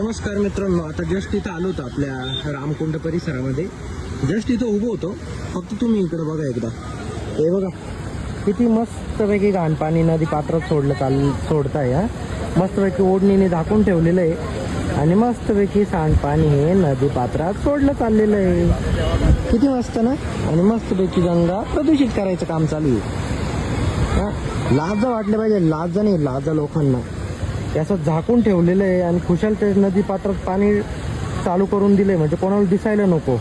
नमस्कार मित्रांनो, आता जस्ट इथं आलो होतो आपल्या रामकुंड परिसरामध्ये. जस्ट इथं उभं होतो. फक्त तुम्ही इकडे बघा एकदा. हे बघा किती मस्तपैकी घाण पाणी नदी पात्रात सोडताय. हा मस्तपैकी ओढणीने झाकून ठेवलेलं आहे आणि मस्तपैकी सांडपाणी हे नदी पात्रात सोडलं चाललेलं आहे. किती मस्त ना. आणि मस्तपैकी गंगा प्रदूषित करायचं काम चालू आहे. लाज वाटले पाहिजे. लाज नाही, लाजा लोकांना असं झाकून ठेवलेलं आहे आणि खुशाल ते नदी पात्रात पाणी चालू करून दिलंय म्हणजे कोणाला दिसायला नको.